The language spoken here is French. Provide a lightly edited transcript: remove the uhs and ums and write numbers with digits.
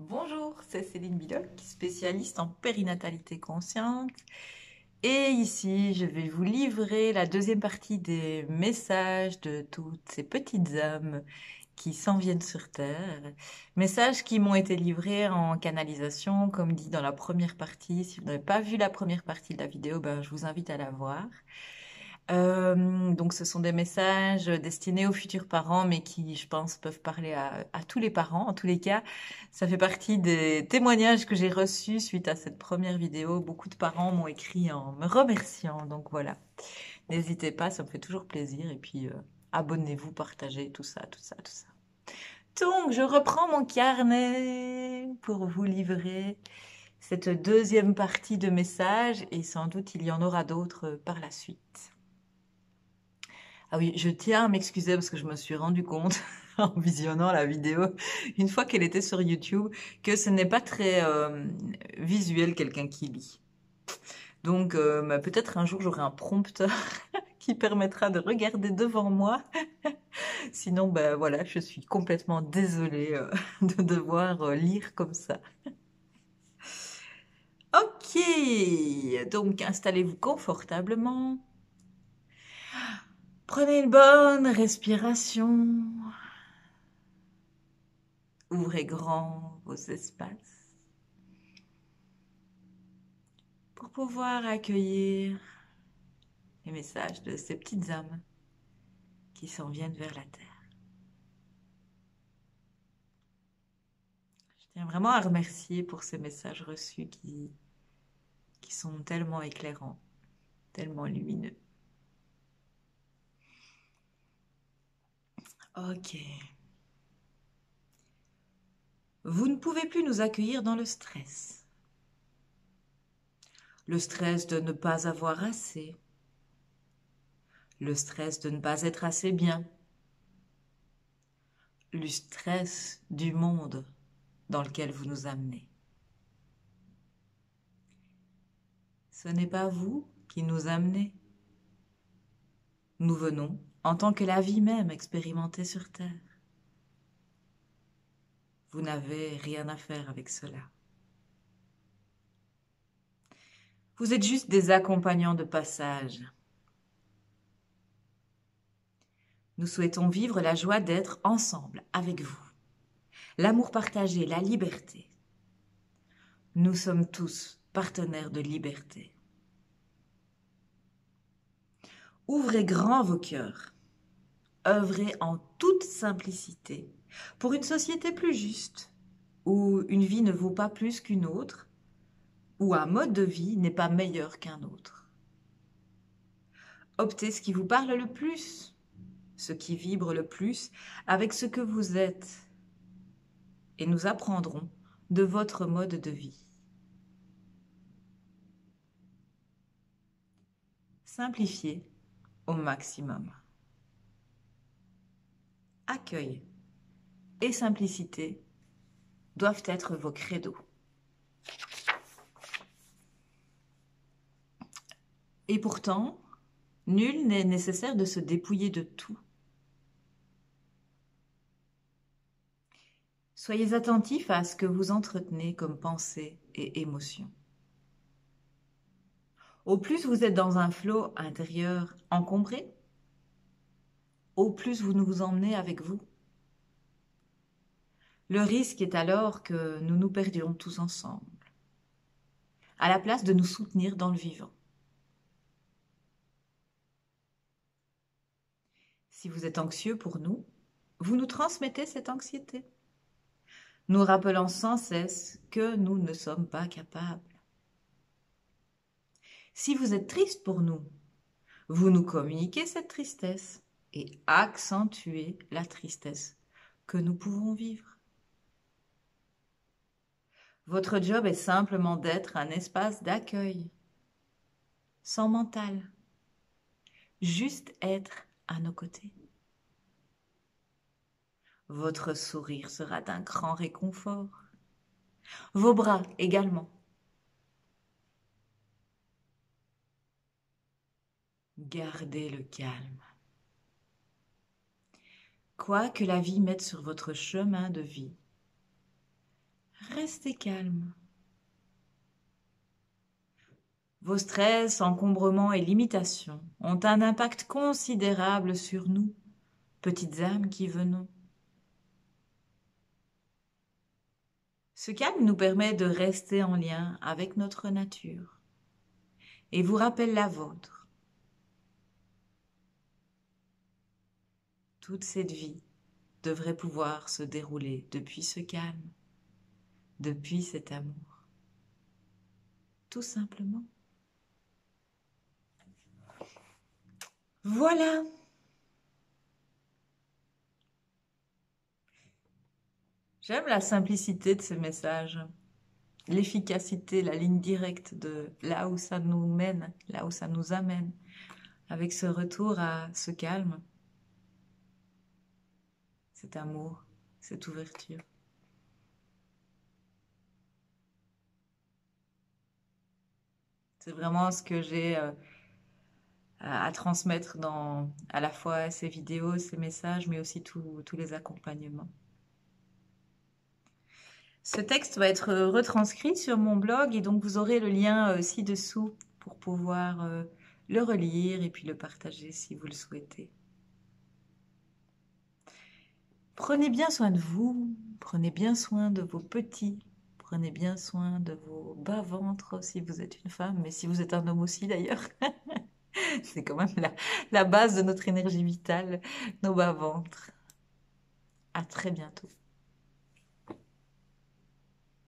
Bonjour, c'est Céline Biloc, spécialiste en périnatalité consciente. Et ici, je vais vous livrer la deuxième partie des messages de toutes ces petites âmes qui s'en viennent sur Terre. Messages qui m'ont été livrés en canalisation, comme dit dans la première partie. Si vous n'avez pas vu la première partie de la vidéo, je vous invite à la voir. Donc ce sont des messages destinés aux futurs parents, mais qui, je pense, peuvent parler à tous les parents. En tous les cas, ça fait partie des témoignages que j'ai reçus suite à cette première vidéo. Beaucoup de parents m'ont écrit en me remerciant. Donc voilà, n'hésitez pas, ça me fait toujours plaisir. Et puis abonnez-vous, partagez, tout ça, tout ça, tout ça. Donc je reprends mon carnet pour vous livrer cette deuxième partie de messages et sans doute il y en aura d'autres par la suite. Ah oui, je tiens à m'excuser parce que je me suis rendu compte en visionnant la vidéo, une fois qu'elle était sur YouTube, que ce n'est pas très visuel quelqu'un qui lit. Donc peut-être un jour j'aurai un prompteur qui permettra de regarder devant moi. Sinon, voilà, je suis complètement désolée de devoir lire comme ça. Ok, donc installez-vous confortablement. Prenez une bonne respiration. Ouvrez grand vos espaces pour pouvoir accueillir les messages de ces petites âmes qui s'en viennent vers la Terre. Je tiens vraiment à remercier pour ces messages reçus qui sont tellement éclairants, tellement lumineux. Ok. Vous ne pouvez plus nous accueillir dans le stress. Le stress de ne pas avoir assez. Le stress de ne pas être assez bien. Le stress du monde dans lequel vous nous amenez. Ce n'est pas vous qui nous amenez. Nous venons, en tant que la vie même, expérimenter sur Terre. Vous n'avez rien à faire avec cela. Vous êtes juste des accompagnants de passage. Nous souhaitons vivre la joie d'être ensemble, avec vous. L'amour partagé, la liberté. Nous sommes tous partenaires de liberté. Ouvrez grand vos cœurs. Œuvrez en toute simplicité pour une société plus juste, où une vie ne vaut pas plus qu'une autre, où un mode de vie n'est pas meilleur qu'un autre. Optez ce qui vous parle le plus, ce qui vibre le plus avec ce que vous êtes, et nous apprendrons de votre mode de vie. Simplifiez au maximum. Accueil et simplicité doivent être vos credos. Et pourtant, nul n'est nécessaire de se dépouiller de tout. Soyez attentifs à ce que vous entretenez comme pensée et émotion. Au plus vous êtes dans un flot intérieur encombré, au plus vous nous emmenez avec vous. Le risque est alors que nous nous perdions tous ensemble, à la place de nous soutenir dans le vivant. Si vous êtes anxieux pour nous, vous nous transmettez cette anxiété, nous rappelant sans cesse que nous ne sommes pas capables. Si vous êtes triste pour nous, vous nous communiquez cette tristesse et accentuez la tristesse que nous pouvons vivre. Votre job est simplement d'être un espace d'accueil, sans mental, juste être à nos côtés. Votre sourire sera d'un grand réconfort, vos bras également. Gardez le calme. Quoi que la vie mette sur votre chemin de vie, restez calme. Vos stress, encombrements et limitations ont un impact considérable sur nous, petites âmes qui venons. Ce calme nous permet de rester en lien avec notre nature et vous rappelle la vôtre. Toute cette vie devrait pouvoir se dérouler depuis ce calme, depuis cet amour. Tout simplement. Voilà. J'aime la simplicité de ce message, l'efficacité, la ligne directe de là où ça nous mène, là où ça nous amène, avec ce retour à ce calme, cet amour, cette ouverture. C'est vraiment ce que j'ai à transmettre dans à la fois ces vidéos, ces messages, mais aussi tous les accompagnements. Ce texte va être retranscrit sur mon blog et donc vous aurez le lien ci-dessous pour pouvoir le relire et puis le partager si vous le souhaitez. Prenez bien soin de vous, prenez bien soin de vos petits, prenez bien soin de vos bas-ventres si vous êtes une femme, mais si vous êtes un homme aussi d'ailleurs. C'est quand même la base de notre énergie vitale, nos bas-ventres. À très bientôt.